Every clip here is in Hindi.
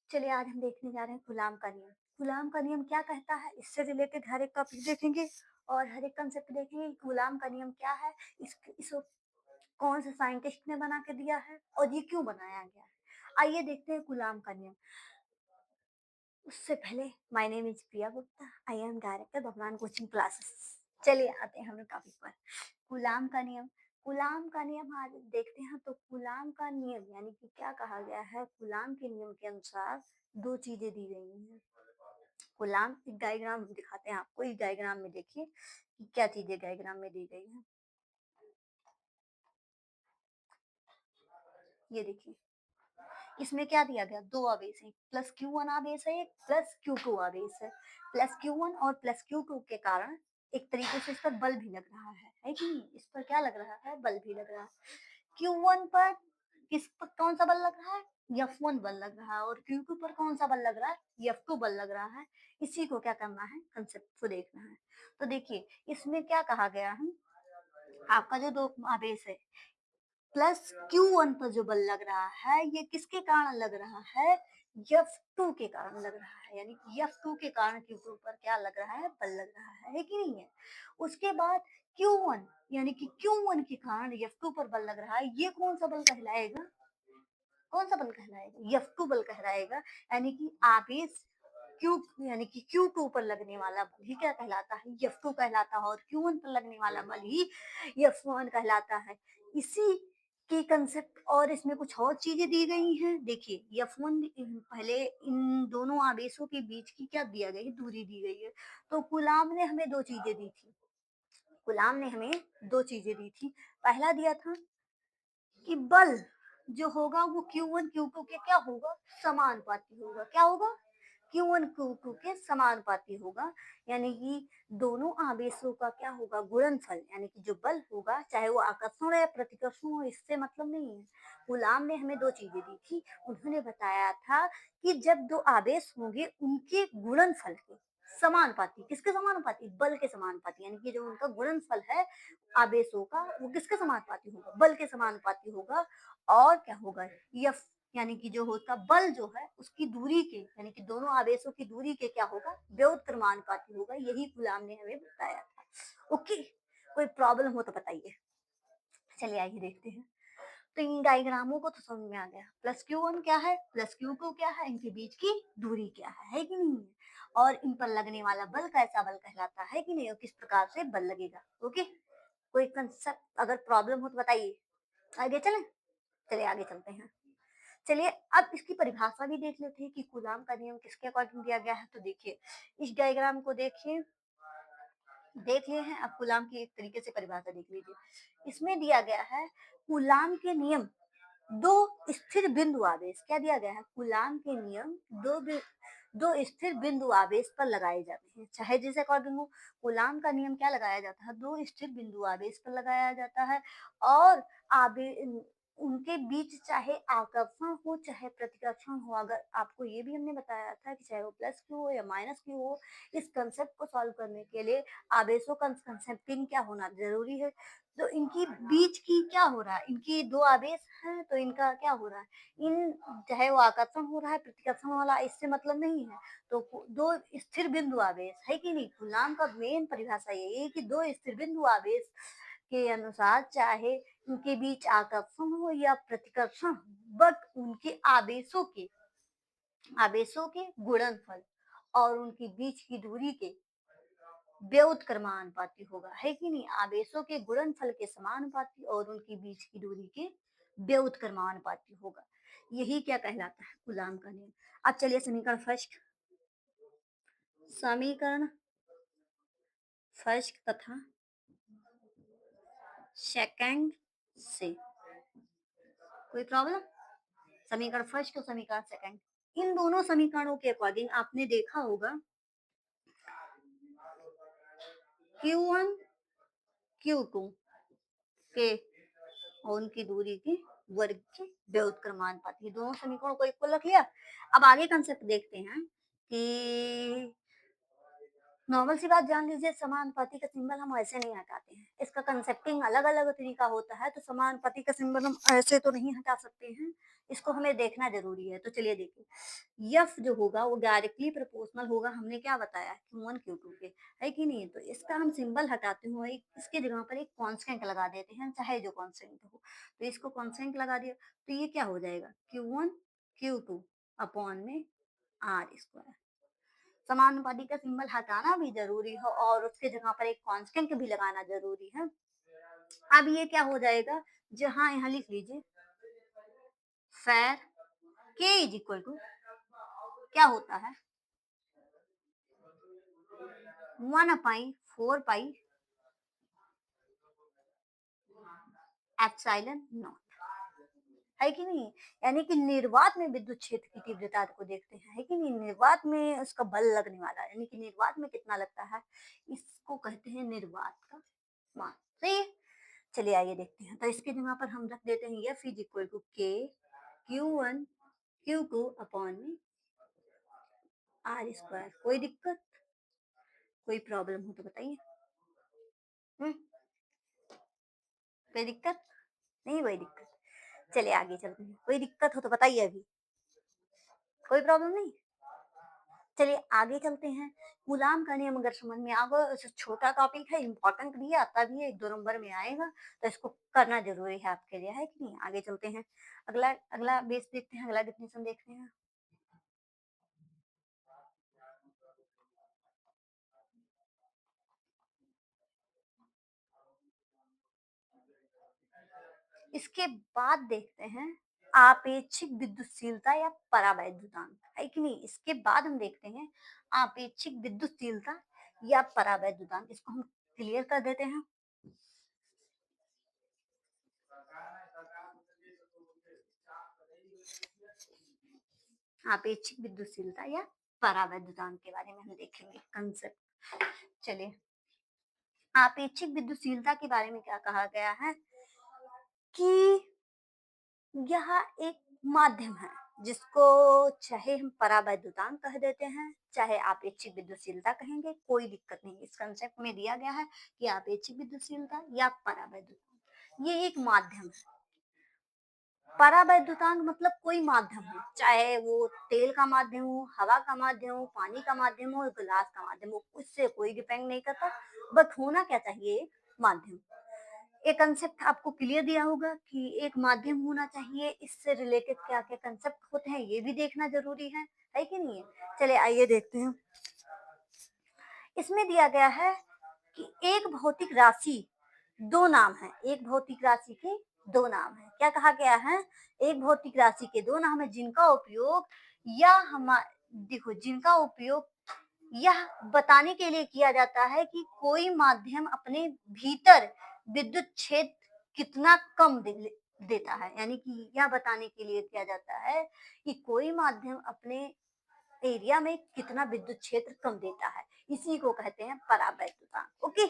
चलिए आज हम देखने जा रहे हैं गुलाम का नियम। गुलाम का नियम क्या कहता है, इससे रिलेटेड हर एक टॉपिक देखेंगे और हर एक कंसेप्ट देखेंगे कि गुलाम का नियम क्या है, इसको कौन से साइंटिस्ट ने बना के दिया है और ये क्यों बनाया गया है। आइए देखते हैं गुलाम का नियम। उससे पहले my name is Priya Gupta, I am director भगवान कोचिंग क्लासेस। चलिए आते हैं हम टॉपिक पर। गुलाम का नियम। गुलाम का नियम आज देखते हैं। तो गुलाम का नियम यानी कि क्या कहा गया है, गुलाम के नियम के अनुसार दो चीजें दी गई हैं। गुलाम एक डायग्राम दिखाते हैं आपको, इस डायग्राम में देखिए कि क्या चीजें डायग्राम में दी गई हैं। ये देखिए, इसमें क्या दिया गया, दो आवेश है, प्लस क्यू वन आवेश है, एक प्लस क्यू टू आवेश है। प्लस क्यू वन और प्लस क्यू टू के कारण एक तरीके से इस पर बल भी लग रहा है कि नहीं, इस पर क्या लग रहा है, बल भी लग रहा है। क्यू वन पर किस पर कौन सा बल लग रहा है, एफ वन बल लग रहा है, और क्यू टू पर कौन सा बल लग रहा है, एफ टू बल लग रहा है। इसी को क्या करना है, कंसेप्ट को देखना है। तो देखिए इसमें क्या कहा गया है, आपका जो दो आवेश है, प्लस क्यू वन पर जो बल लग रहा है ये किसके कारण लग रहा है, एफ टू के कारण लग रहा है। यानी कि एफ टू के कारण क्यू टू पर क्या लग रहा है, बल लग रहा है कि नहीं है। उसके बाद क्यू वन यानी कि क्यू वन के कारण एफ टू पर बल लग रहा है, ये कौन सा बल कहलाएगा, कौन सा बल कहलाएगा, एफ टू बल कहलाएगा। यानी कि आवेश क्यू यानी कि क्यू टू पर लगने वाला बल ही क्या कहलाता है, एफ टू कहलाता है, और क्यू वन पर लगने वाला बल ही एफ वन कहलाता है। इसी की कंसेप्ट और इसमें कुछ और चीजें दी गई हैं। देखिए एफ वन पहले इन दोनों आवेशों के बीच की क्या दिया गई, दूरी दी गई है। तो गुलाम ने हमें दो चीजें दी थी, गुलाम ने हमें दो चीजें दी थी। पहला दिया था कि बल जो होगा वो Q1 Q2 के क्या होगा, समानुपाती होगा। क्या होगा, Q1 Q2 के समानुपाती होगा। यानी कि दोनों आवेशों का क्या होगा, गुणनफल, यानी कि जो बल होगा, चाहे वो आकर्षण हो या प्रतिकर्षण हो, इससे मतलब नहीं है। गुलाम ने हमें दो चीजें दी थी। उन्होंने बताया था कि जब दो आवेश होंगे उनके गुणनफल के समानुपाती, किसके समानुपाती, बल के समानुपाती, यानी कि जो उनका गुणनफल है आवेशों का वो किसके समानुपाती होगा, बल के समानुपाती होगा। और क्या होगा, एफ यानी कि जो होता बल जो है उसकी दूरी के, यानी कि दोनों आवेशों की दूरी के क्या होगा, व्युत्क्रमानुपाती होगा। यही गुलाम ने हमें बताया था। ओके, कोई प्रॉब्लम हो तो बताइए। चलिए आइए देखते हैं। तो इन डायग्रामों को तो समझ में आ गया, प्लस क्यू वन क्या है, प्लस क्यू टू क्या है, इनके बीच की दूरी क्या है कि नहीं है, और इन पर लगने वाला बल कैसा बल कहलाता है कि नहीं, और किस प्रकार से बल लगेगा। ओके, कोई कंसेप्ट अगर प्रॉब्लम हो तो बताइए। आगे चलें, चलिए आगे चलते हैं। चलिए अब इसकी परिभाषा भी देख लेते हैं कि कूलाम का नियम किसके अकॉर्डिंग दिया गया है। तो देखिए इस डायग्राम को देखिए, देख लिए हैं, अब कूलाम की एक तरीके से परिभाषा देख लीजिए। इसमें दिया गया है कूलाम के नियम दो स्थिर बिंदु आवेश, क्या दिया गया है, कूलाम के नियम दो स्थिर बिंदु आवेश पर लगाए जाते हैं, चाहे जिस अकॉर्डिंग हो। कूलाम का नियम क्या लगाया जाता है, दो स्थिर बिंदु आवेश पर लगाया जाता है, और आवे उनके बीच चाहे आकर्षण हो चाहे प्रतिकर्षण हो। अगर आपको ये भी हमने बताया था कि चाहे वो प्लस क्यू हो या माइनस क्यू हो, इस कंसेप्ट को सॉल्व करने के लिए आवेशों का कंसेप्टिंग क्या होना जरूरी है। तो इनकी बीच की क्या हो रहा है, इनकी दो आवेश हैं तो इनका क्या हो रहा है, इन चाहे वो आकर्षण हो रहा है प्रतिकर्षण वाला, इससे मतलब नहीं है। तो दो स्थिर बिंदु आवेश है कि नहीं, कूलाम का मेन परिभाषा यही है कि दो स्थिर बिंदु आवेश के अनुसार चाहे उनके बीच आकर्षण हो या प्रतिकर्षण हो, बट उनके आवेशों के गुणनफल और उनके बीच की दूरी के व्युत्क्रमानुपाती होगा, है कि नहीं। आवेशों के गुणनफल के समानुपाती और उनके बीच की दूरी के व्युत्क्रमानुपाती होगा। यही क्या कहलाता है, कूलाम का नियम। अब चलिए समीकरण फर्स्ट तथा सेकंड से, कोई प्रॉब्लम, समीकरण फर्स्ट और समीकरण सेकंड, इन दोनों समीकरणों के अकॉर्डिंग आपने देखा होगा Q1 Q2 के और उनकी दूरी के वर्ग के व्युत्क्रमानुपाती, दोनों समीकरणों को इक्वल रख लिया। अब आगे कंसेप्ट देखते हैं कि नॉर्मल सी बात जान लीजिए, समानुपाती का सिंबल हम ऐसे नहीं हटाते हैं। इसका कंसेप्टिंग अलग-अलग तरीका होता है, तो समानुपाती का सिंबल हम ऐसे तो नहीं हटा सकते हैं। इसको हमें देखना ज़रूरी है। तो चलिए देखिए, एफ जो होगा वो डायरेक्टली प्रोपोर्शनल होगा, हमने क्या बताया Q1 Q2 के, है कि नहीं? तो इसका हम सिंबल हटाते हुए एक इसकी जगह पर एक कांस्टेंट लगा देते हैं, चाहे जो कांस्टेंट हो। तो इसको कांस्टेंट लगा दिया, तो ये क्या हो जाएगा Q1 Q2 अपॉन में आर स्क्वायर। समानुपाती का सिंबल हटाना भी ज़रूरी है और उसके जगह पर एक कांस्टेंट भी लगाना ज़रूरी है। अब ये क्या हो जाएगा, जहाँ यहाँ लिख लीजिए फेर k इज इक्वल टू क्या होता है 1/4 पाई एप्सिलॉन नॉट, है कि नहीं? यानी कि निर्वात में विद्युत क्षेत्र की तीव्रता को देखते हैं, है कि नहीं? निर्वात में उसका बल लगने वाला है, यानी कि निर्वात में कितना लगता है, इसको कहते हैं निर्वात का मान। सही है? चलिए आइए देखते हैं। तो इसके जगह पर हम रख देते हैं एफ इज इक्वल टू के Q1 Q2 अपॉन में आर स्क्वायर। कोई दिक्कत, कोई प्रॉब्लम हो तो बताइए। हम्म, कोई दिक्कत नहीं? कोई दिक्कत, चलिए आगे चलते हैं। कोई दिक्कत हो तो बताइए अभी, कोई प्रॉब्लम नहीं? चलिए आगे चलते हैं। गुलाम का नियम अगर समझ में आ गया, छोटा टॉपिक है, इंपॉर्टेंट भी है, आता भी है, 1-2 नंबर में आएगा, तो इसको करना जरूरी है आपके लिए, है कि नहीं? आगे चलते हैं। अगला अगला बेस देखते हैं, अगला डेफिनेशन देखते हैं। इसके बाद देखते हैं आपेक्षिक विद्युतशीलता या परावैद्युतांक, है कि नहीं? इसके बाद हम देखते हैं आपेक्षिक विद्युतशीलता या परावैद्युतांक। इसको हम क्लियर कर देते हैं। आपेक्षिक विद्युतशीलता या परावैद्युतांक के बारे में हम देखेंगे कंसेप्ट। चलिए, आपेक्षिक विद्युतशीलता के बारे में क्या कहा गया है कि यह एक माध्यम है जिसको चाहे हम परावैद्युतांक कह देते हैं, चाहे आपेक्षिक विद्युतशीलता कहेंगे, कोई दिक्कत नहीं। इस कंसेप्ट में दिया गया है कि आपेक्षिक विद्युतशीलता या परावैद्युतांक ये एक माध्यम है। परावैद्युतांक मतलब कोई माध्यम हो, चाहे वो तेल का माध्यम हो, हवा का माध्यम हो, पानी का माध्यम हो, ग्लास का माध्यम हो, उससे कोई डिपेंड नहीं करता। बट होना क्या चाहिए, एक माध्यम। एक कंसेप्ट आपको क्लियर दिया होगा कि एक माध्यम होना चाहिए, इससे रिलेटेड क्या क्या कंसेप्ट होते हैं ये भी देखना जरूरी है कि नहीं है? चलिए आइए देखते हैं। इसमें दिया गया है कि एक भौतिक राशि दो नाम है, एक भौतिक राशि के दो नाम है। क्या कहा गया है? एक भौतिक राशि के दो नाम है जिनका उपयोग या हम देखो जिनका उपयोग यह बताने के लिए किया जाता है कि कोई माध्यम अपने भीतर विद्युत क्षेत्र कितना कम देता है। यानी कि यह बताने के लिए किया जाता है कि कोई माध्यम अपने एरिया में कितना विद्युत क्षेत्र कम देता है, इसी को कहते हैं परावैद्युतांक। ओके,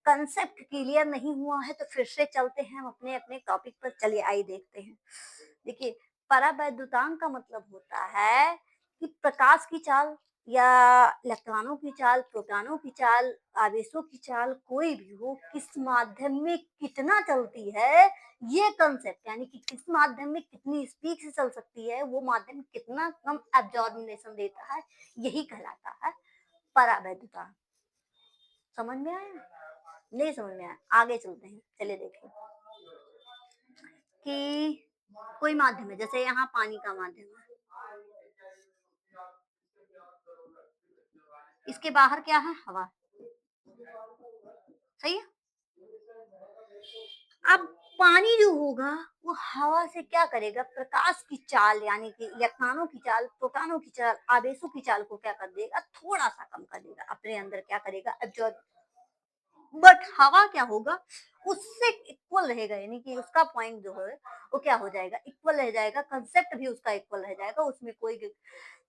कंसेप्ट क्लियर नहीं हुआ है तो फिर से चलते हैं हम अपने अपने टॉपिक पर। चलिए आइए देखते हैं। देखिए, परावैद्युतांक का मतलब होता है कि प्रकाश की चाल या इलेक्ट्रॉनों की चाल, प्रोटॉनों की चाल, आवेशों की चाल कोई भी हो, किस माध्यम में कितना चलती है, ये कंसेप्ट। यानी कि किस माध्यम में कितनी स्पीड से चल सकती है, वो माध्यम कितना कम एब्जॉर्बिनेशन देता है, यही कहलाता है परावैद्युतांक। समझ में आया? नहीं समझ में आया? आगे चलते हैं। चलिए देखिए कि कोई माध्यम है, जैसे यहाँ पानी का माध्यम है, इसके बाहर क्या है, हवा। सही है? अब पानी जो होगा वो हवा से क्या करेगा, प्रकाश की चाल यानी कि इलेक्ट्रॉनों की चाल, प्रोटॉनों की चाल, आवेशों की चाल को क्या कर देगा, थोड़ा सा कम कर देगा, अपने अंदर क्या करेगा, एब्जॉर्ब। बट हवा क्या होगा, उससे इक्वल रहेगा। यानी कि उसका पॉइंट जो है वो क्या हो जाएगा, इक्वल रह जाएगा। कंसेप्ट भी उसका इक्वल रह जाएगा, उसमें कोई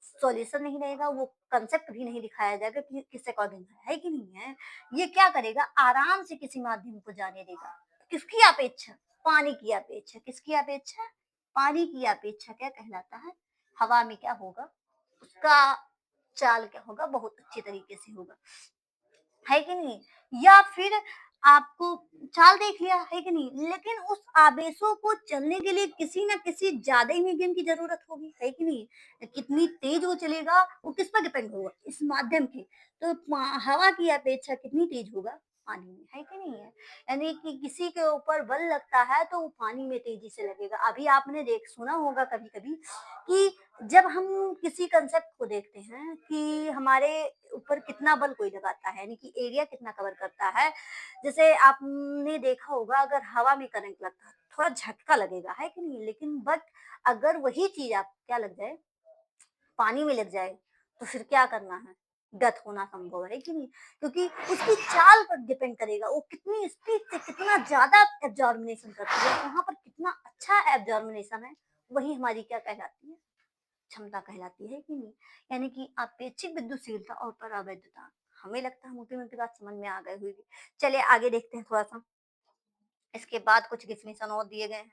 सॉल्यूशन नहीं रहेगा, वो कंसेप्ट भी नहीं दिखाया जाएगा कि किस अकॉर्डिंग है कि नहीं है। ये क्या करेगा, आराम से किसी माध्यम को जाने देगा। किसकी अपेक्षा, पानी की अपेक्षा। किसकी अपेक्षा, पानी की अपेक्षा क्या कहलाता है, हवा में क्या होगा, उसका चाल क्या होगा, बहुत अच्छे तरीके से होगा, है कि नहीं? या फिर आपको चाल देख लिया, है कि नहीं? लेकिन उस आवेशों को चलने के लिए किसी न किसी ज़्यादा ही मीडियम की ज़रूरत होगी, है कि नहीं? कितनी तेज़ वो चलेगा, वो किस पर डिपेंड होगा? इस माध्यम के। तो हवा की अपेक्षा कितनी तेज़ होगा? पानी में, है कि नहीं है? यानी कि किसी के ऊपर बल लगता है तो वो पानी में तेज़ी से लगेगा। अभी आपने देख सुना होगा कभी-कभी कि जब हम किसी कंसेप्ट को देखते हैं कि हमारे ऊपर कितना बल कोई लगाता है, यानी कि एरिया कितना कवर करता है। जैसे आपने देखा होगा अगर हवा में करंट लगता है, थोड़ा झटका लगेगा, है कि नहीं? लेकिन बट अगर वही चीज़ आप क्या लग जाए, पानी में लग जाए, तो फिर क्या करना है? डेथ होना संभव है कि नहीं? क्योंकि उसकी चाल पर डिपेंड करेगा, वो कितनी स्पीड से कितना ज़्यादा एब्ज़ॉर्बिनेशन करती है, वहाँ पर कितना अच्छा एब्ज़ॉर्बिनेशन है, वही हमारी क्या कहलाती है? क्षमता कहलाती है कि नहीं? यानी कि अपेक्षिक विद्युतशीलता और परावैद्युता। हमें लगता है मोटी-मोटी बात समझ में आ गई होगी। चलिए आगे देखते हैं थोड़ा-सा। इसके बाद कुछ डेफिनेशन और दिए गए हैं।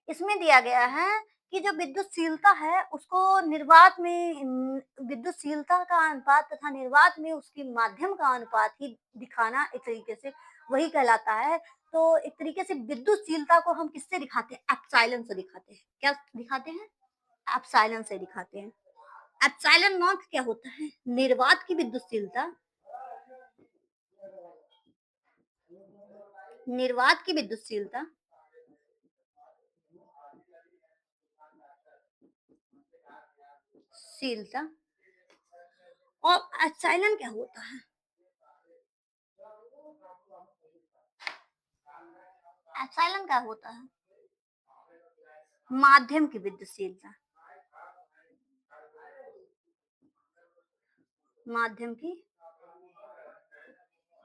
इसमें दिया गया है कि जो विद्युतशीलता है उसको निर्वात में विद्युतशीलता का अनुपात तथा निर्वात में उसके माध्यम का अनुपात ही दिखाना एक तरीके से वही कहलाता है। तो एक तरीके से विद्युतशीलता को हम किससे दिखाते हैं? एप्सिलॉन से दिखाते हैं। क्या दिखाते हैं? एप्सिलॉन से दिखाते हैं। एप्सिलॉन नॉट क्या होता है? निर्वात की विद्युतशीलता, निर्वात की विद्युतशीलता शीलता और एप्सिलॉन क्या होता है? एप्सिलॉन क्या होता है? माध्यम की विद्युतशीलता, माध्यम की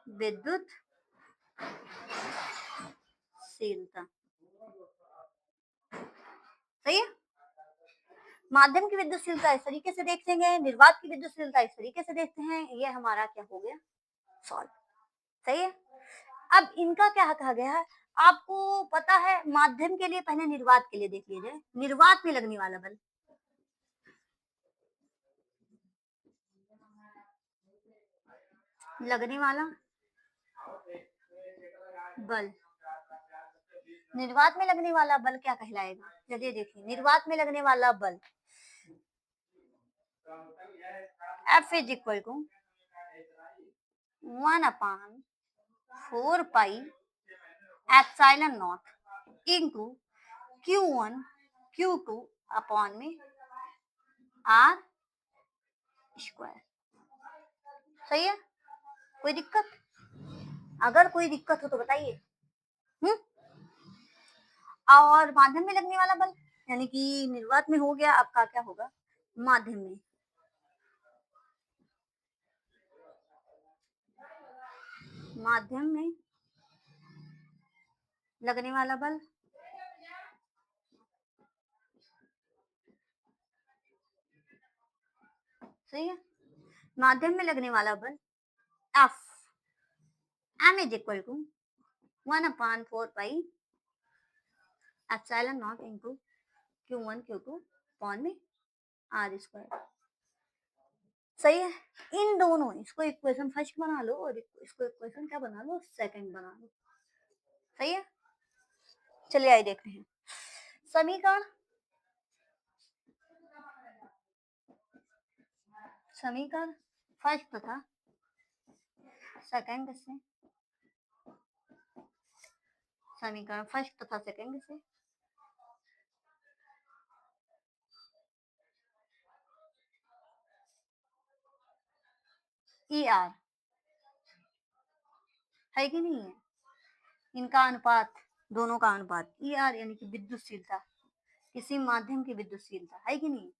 विद्युतशीलता, सही है? माध्यम की विद्युतशीलता इस तरीके से देखेंगे, निर्वात की विद्युतशीलता इस तरीके से देखते हैं, ये हमारा क्या हो गया? सॉल्व, सही है? अब इनका क्या कहा गया है? आपको पता है माध्यम के लिए पहले निर्वात के लिए देख लीजिए, निर्वात में लगने वाला बल, लगने वाला बल, निर्वात में लगने वाला बल क्या कहलाएगा? चलिए देखिए, निर्वात में लगने वाला बल F is equal to 1/4 pi epsilon not into Q1 Q2 upon में R स्क्वायर, सही है? कोई दिक्कत? अगर कोई दिक्कत हो तो बताइए। हम्म? और माध्यम में लगने वाला बल यानी कि निर्वात में हो गया, आपका क्या होगा? माध्यम में, माध्यम में लगने वाला बल सही है? माध्यम में लगने वाला बल F m is equal to 1/4 pi epsilon not into Q1 Q2 upon में R स्क्वायर, सही है? इन दोनों इसको इक्वेशन फर्स्ट बना लो और इसको इक्वेशन क्या बना लो? सेकंड बना लो, सही है? चलिए आइए देखते हैं समीकरण, समीकरण फर्स्ट तथा सेकंड से, समीकरण फर्स्ट तथा सेकंड से ई आर, है कि नहीं है? इनका अनुपात, दोनों का अनुपात ई आर यानी कि विद्युतशीलता, किसी माध्यम की विद्युतशीलता, है कि नहीं?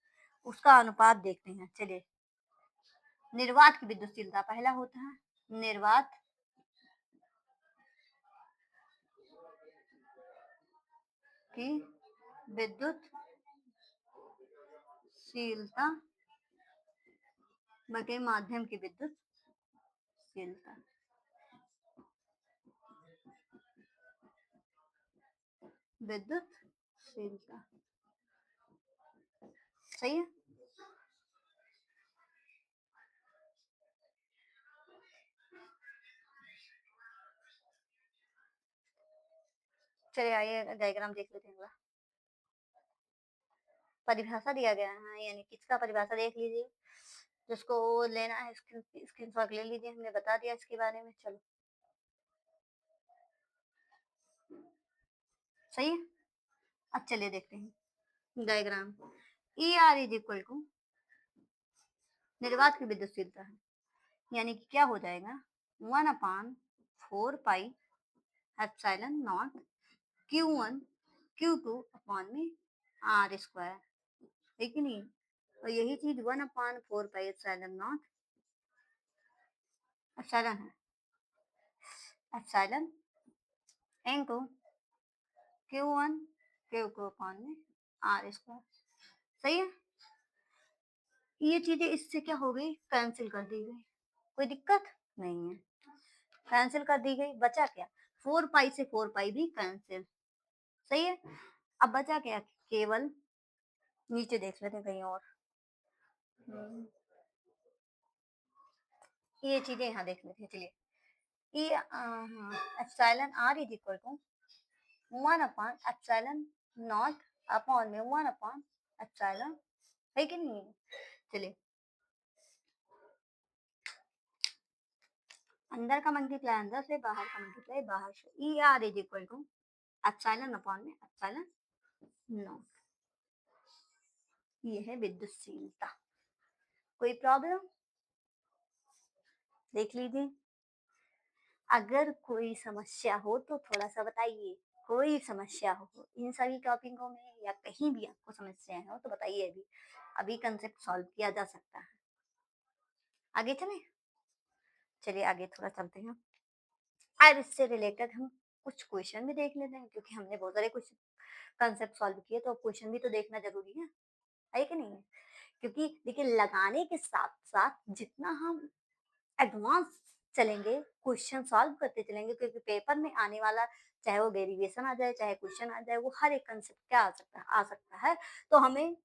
उसका अनुपात देखते हैं। चलिए, निर्वात की विद्युतशीलता पहला होता है, निर्वात की विद्युतशीलता बटे माध्यम की विद्युतशीलता, विद्युतशीलता, सही है? चलिए आइए डायग्राम देख लेते हैं अगला। परिभाषा दिया गया है, हाँ, यानी किसका परिभाषा देख लीजिए। जिसको लेना है स्क्रीनशॉट ले लीजिए, हमने बता दिया इसके बारे में। चलो सही है। अब चलिए देखते हैं diagram. E R is equal to निर्वात की विद्युतशीलता है, यानी कि क्या हो जाएगा 1/4 pi epsilon not Q1 Q2 upon में आर स्क्वायर, है कि नहीं। और यही चीज 1/4 पाई एप्सिलॉन नॉट एप्सिलॉन है, epsilon into Q1 Q2 upon में आर स्क्वायर। सही है। ये चीजें इससे क्या हो गई, कैंसिल कर दी गई, कोई दिक्कत नहीं है, कैंसिल कर दी गई। बचा क्या, 4 पाई से 4 पाई भी कैंसिल। सही है। अब बचा क्या, केवल नीचे देख लेते हैं कहीं और। हम्म, ये चीजें यहाँ देख लेते हैं। चलिए ये epsilon R is equal to 1/एप्सिलॉन नॉट अपॉन में 1/एप्सिलॉन, है कि नहीं। चलिए अंदर का मल्टीप्लाई अंदर से, बाहर का मल्टीप्लाई बाहर से। E R is equal to epsilon upon में एप्सिलॉन नॉट। ये है विद्युतशीलता। कोई प्रॉब्लम, देख लीजिए। अगर कोई समस्या हो तो थोड़ा सा बताइए, कोई समस्या हो इन सभी टॉपिकों में या कहीं भी आपको समस्या हो तो बताइए, अभी अभी कंसेप्ट सॉल्व किया जा सकता है। आगे चले, चलिए आगे थोड़ा चलते हैं। अब इससे रिलेटेड हम कुछ क्वेश्चन भी देख लेते हैं, क्योंकि हमने बहुत सारे कुछ कंसेप्ट सॉल्व किए तो क्वेश्चन भी तो देखना जरूरी है कि नहीं। क्योंकि देखिए लगाने के साथ साथ जितना हम एडवांस चलेंगे, क्वेश्चन सॉल्व करते चलेंगे, क्योंकि पेपर में आने वाला चाहे वो डेरिवेशन आ जाए चाहे क्वेश्चन आ जाए, वो हर एक कंसेप्ट क्या आ सकता है। तो हमें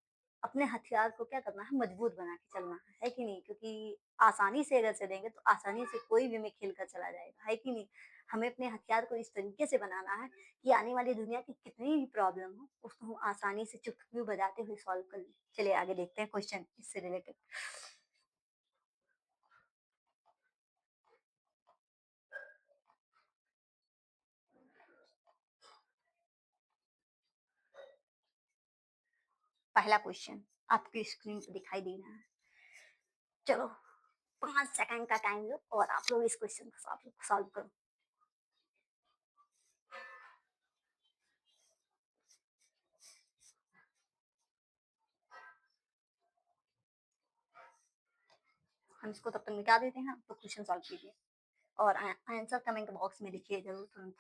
अपने हथियार को क्या करना है, मजबूत बना के चलना है कि नहीं। क्योंकि आसानी से अगर चलेंगे तो आसानी से कोई भी में खेल कर चला जाएगा, है कि नहीं। हमें अपने हथियार को इस तरीके से बनाना है कि आने वाली दुनिया की कितनी भी प्रॉब्लम हो उसको हम आसानी से चुटकी बजाते हुए सॉल्व कर लें। चलिए आगे देखते हैं क्वेश्चन इससे रिलेटेड। पहला क्वेश्चन आपकी स्क्रीन पर दिखाई दे रहा है। चलो 5 सेकंड का टाइम लो और आप लोग इस क्वेश्चन को सॉल्व करो। हम इसको तब तक मिटा देते हैं, तो क्वेश्चन सॉल्व कीजिए और आंसर कमेंट बॉक्स में लिखिए जरूर तुरंत।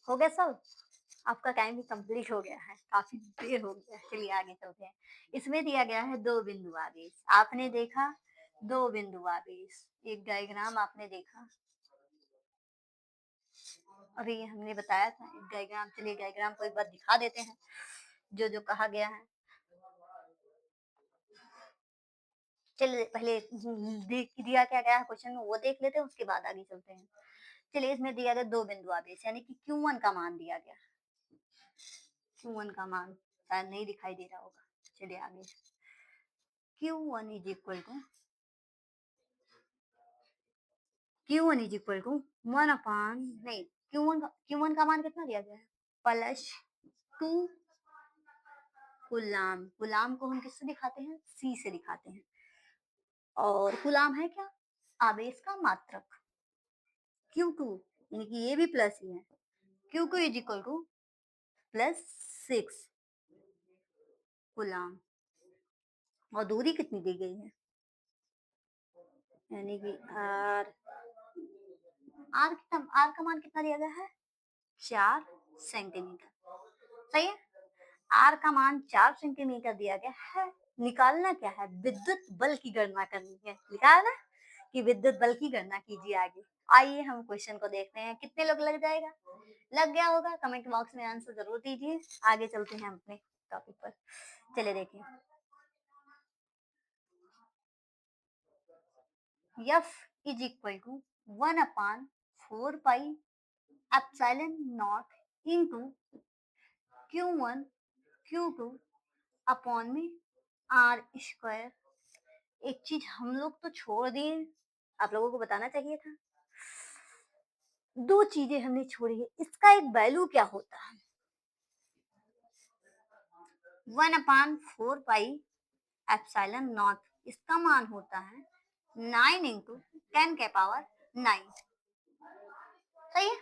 हो गया सब, आपका टाइम भी कंप्लीट हो गया है, काफी देर हो गया है। चलिए आगे चलते हैं। इसमें दिया गया है दो बिंदु आवेश, आपने देखा दो बिंदु आवेश, एक डायग्राम आपने देखा, अभी हमने बताया था एक डायग्राम। चलिए डायग्राम को एक बार दिखा देते हैं, जो जो कहा गया है। चलिए पहले दिया क्या गया है क्वेश्चन में वो देख लेते हैं, उसके बाद आगे चलते हैं। चलिए इसमें दिया गया दो बिंदु आवेश, यानी कि Q1 का मान दिया गया। Q1 का मान शायद नहीं दिखाई दे रहा होगा। चलिए आगे, Q1 is equal to Q1 is equal to 1 नहीं, Q1 का मान कितना दिया गया है, +2 गुलाम। गुलाम को हम किससे दिखाते हैं, C से दिखाते हैं। और गुलाम है क्या, आवेश का मात्रक। Q2 यानी कि ये भी प्लस ही है, Q2 इज इक्वल टू +6 गुलाम। और दूरी कितनी दी गई है, यानी कि आर का मान कितना दिया गया है, 4 सेंटीमीटर। सही है। आर का मान 4 सेंटीमीटर दिया गया है। निकालना क्या है? विद्युत बल की गणना करनी है। लिखा है ना कि विद्युत बल की गणना कीजिए आगे। आइए हम क्वेश्चन को देखते हैं, कितने लोग लग जाएगा? लग गया होगा, कमेंट बॉक्स में आंसर ज़रूर दीजिए। आगे चलते हैं अपने टॉपिक पर। चलिए देखिए। F is equal to 1 upon 4 pi epsilon naught into Q1 Q2 upon में R स्क्वायर। एक चीज हम लोग तो छोड़ दिए, आप लोगों को बताना चाहिए था। दो चीजें हमने छोड़ी है, इसका एक वैल्यू क्या होता है? 1/4 पाई एप्सिलॉन नॉट, इसका मान होता है 9 इंटू 10 के पावर 9। सही है,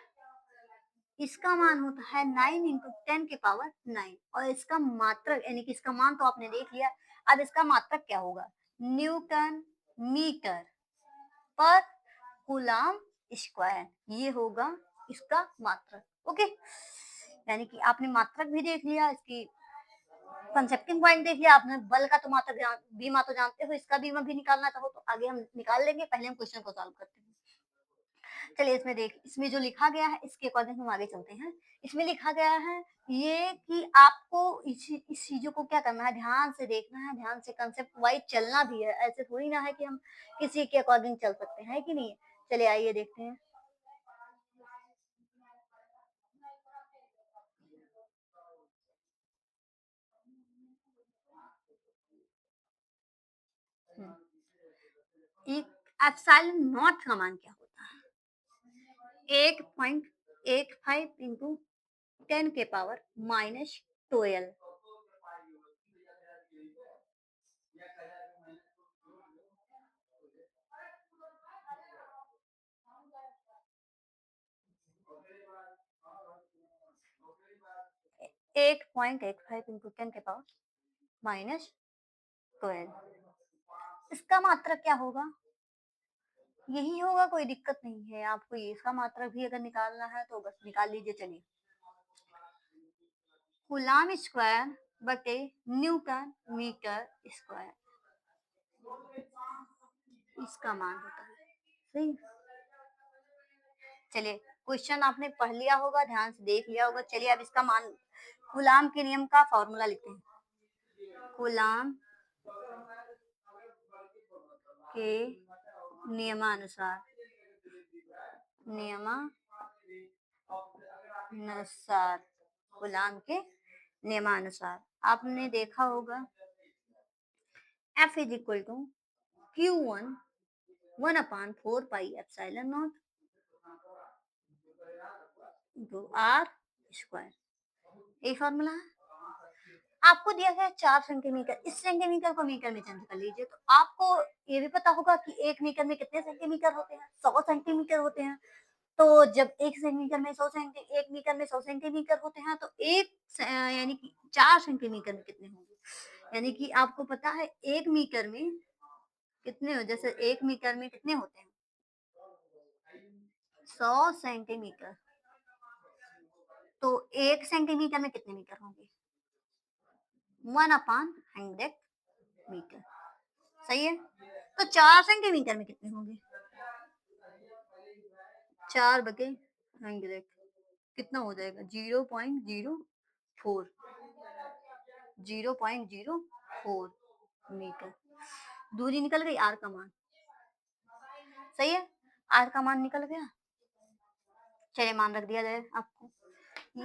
इसका मान होता है 9 इंटू 10 के पावर 9 और इसका मात्रक यानी कि इसका मान तो आपने देख लिया। अब इसका मात्रक क्या होगा? न्यूटन मीटर पर कूलम स्क्वायर, ये होगा इसका मात्रक। ओके, यानी कि आपने मात्रक भी देख लिया, इसकी कंसेप्टिंग पॉइंट देख लिया आपने, बल का तो मात्रक बीमा तो जानते हो, इसका बीमा भी निकालना चाहो तो आगे हम निकाल लेंगे, पहले हम क्वेश्चन को सॉल्व करते हैं। चलिए इसमें जो लिखा गया है इसके अकॉर्डिंग हम आगे चलते हैं। इसमें लिखा गया है ये कि आपको इस चीजों को क्या करना है, ध्यान से देखना है, ध्यान से कंसेप्ट वाइज चलना भी है। ऐसे थोड़ी ना है कि हम किसी के अकॉर्डिंग चल सकते हैं, कि नहीं? चलिए आइए देखते हैं। एक एप्सिलॉन नॉट का मान क्या होता है? 8.85 इंटू 10 के पावर -12। 8.85 इंटू 10 के पावर -12, इसका मात्रक क्या होगा? यही होगा, कोई दिक्कत नहीं है। आपको ये इसका मात्रक भी अगर निकालना है तो बस निकाल लीजिए। चलिए, कूलम स्क्वायर बटे न्यूटन मीटर स्क्वायर, इसका मान होता है। सही, चलिए क्वेश्चन आपने पढ़ लिया होगा, ध्यान से देख लिया होगा। चलिए अब इसका मान, कूलम के नियम का फॉर्मूला लिखते हैं। कूलम के नियमानुसार नियमानुसार कूलम के नियमानुसार आपने देखा होगा F is equal to Q1 1/4 pi epsilon not into R square, यही फॉर्मूला है। आपको दिया गया 4 सेंटीमीटर, इस सेंटीमीटर को मीटर में चेंज कर लीजिए तो आपको ये भी पता होगा कि 1 मीटर में कितने सेंटीमीटर होते हैं? 100 सेंटीमीटर होते हैं। तो जब 1 सेंटीमीटर में 1 मीटर में 100 सेंटीमीटर होते हैं तो यानी कि 4 सेंटीमीटर में कितने होंगे? यानी कि आपको पता है 1 मीटर में कितने हो, जैसे 1 मीटर में कितने होते हैं? 100 सेंटीमीटर, तो 1 सेंटीमीटर में कितने मीटर होंगे? 1/100 मीटर। सही है, तो 4 सेंटीमीटर में कितने होंगे? 4/100 कितना हो जाएगा? 0.04, 0.04 मीटर। दूरी निकल गई, आर का मान। सही है, आर का मान निकल गया। चलिए मान रख दिया जाए आपको,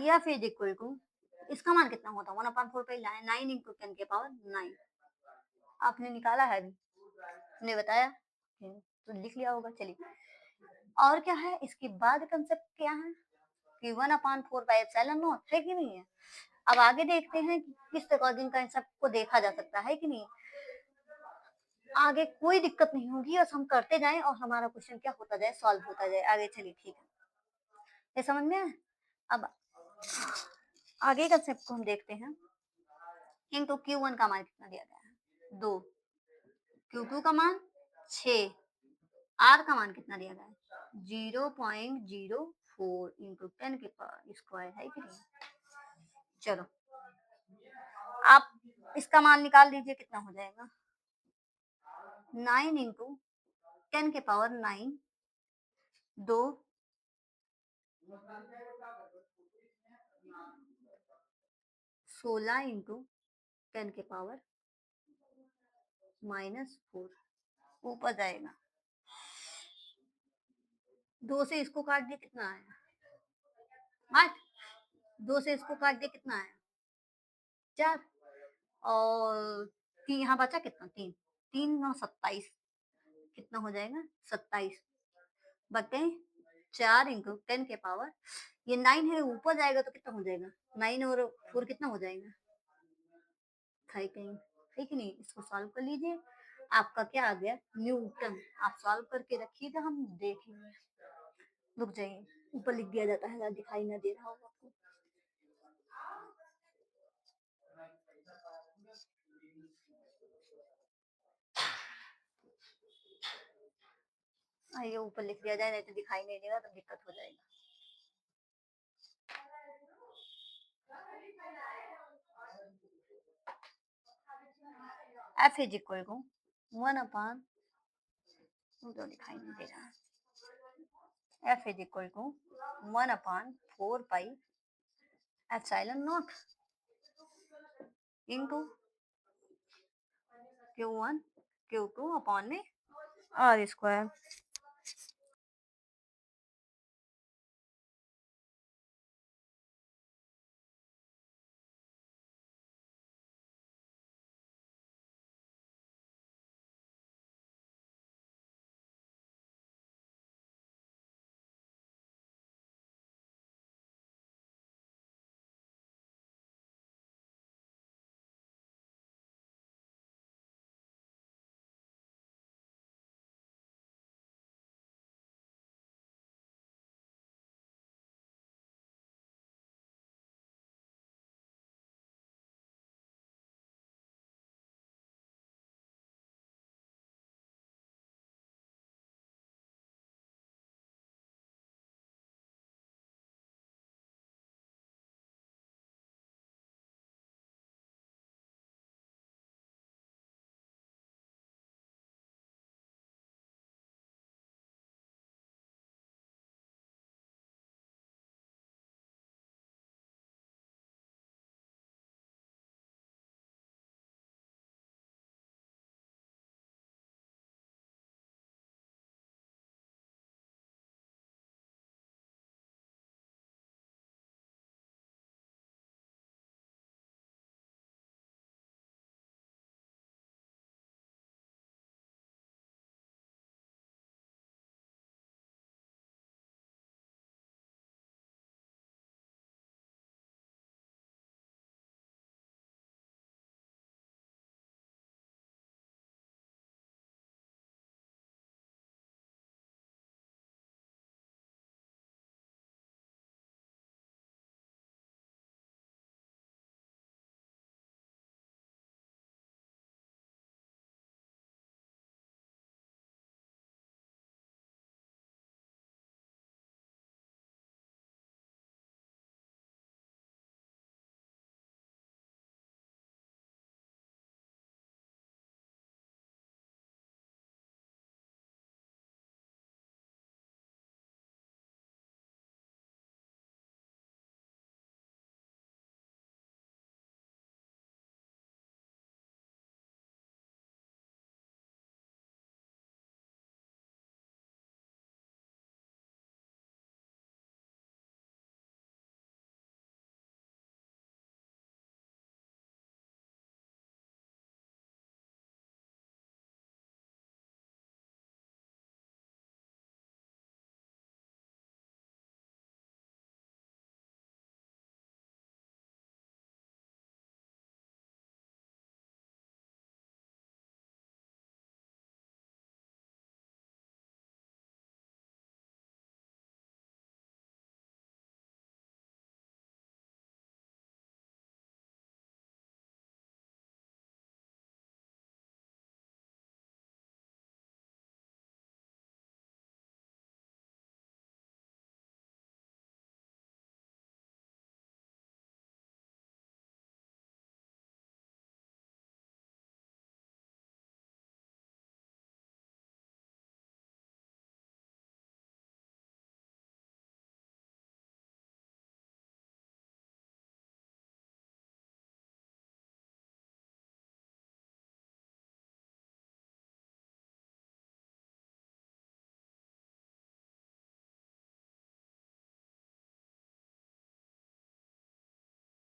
या फिर इक्वल टू, इसका मान कितना होता है? 1/4 पे 9 इंटू 10 के पावर 9। आपने निकाला है अभी, ने बताया तो लिख लिया होगा। चलिए और क्या है इसके बाद, कंसेप्ट क्या है कि 1/4 पाई एप्सिलॉन नॉट, है कि नहीं है? अब आगे देखते हैं कि किस अकॉर्डिंग कंसेप्ट को देखा जा सकता है, कि नहीं? आगे कोई दिक्कत नहीं होगी, बस हम करते जाएं और हमारा क्वेश्चन क्या होता जाए, सॉल्व होता जाए आगे। चलिए ठीक है, ये समझ में आया? अब आगे कंसेप्ट को हम देखते हैं। इंटू Q1 का मान कितना दिया गया है? 2। Q2 का मान 6। R का मान कितना दिया गया है? 0.04 इंटू 10 के पावर स्क्वायर, है कि नहीं? चलो आप इसका मान निकाल लीजिए कितना हो जाएगा 9 इंटू 10 के पावर 9 दो 16 इंटू 10 के पावर -4 ऊपर जाएगा 2 से इसको काट दिया कितना आया 8 2 से इसको काट दिया कितना आया 4 और यहाँ बचा कितना 3 3 और 27 कितना हो जाएगा 27 बटे 4 इंटू 10 के पावर ये 9 है ऊपर जाएगा तो कितना हो जाएगा 9 और 4 कितना हो जाएगा है कहीं है कि नहीं इसको सॉल्व कर लीजिए आपका क्या आ गया न्यूटन आप सॉल्व करके रखिएगा हम देखेंगे रुक जाइए ऊपर लिख दिया जाता है दिखाई ना दे रहा होगा आपको ये ऊपर लिख दिया जाए नहीं तो दिखाई नहीं देगा तो दिक्कत हो जाएगा एफ इज इक्वल टू 1 तो दिखाई नहीं दे रहा F is equal to 1/4 pi epsilon not into Q1 Q2 upon में R स्क्वायर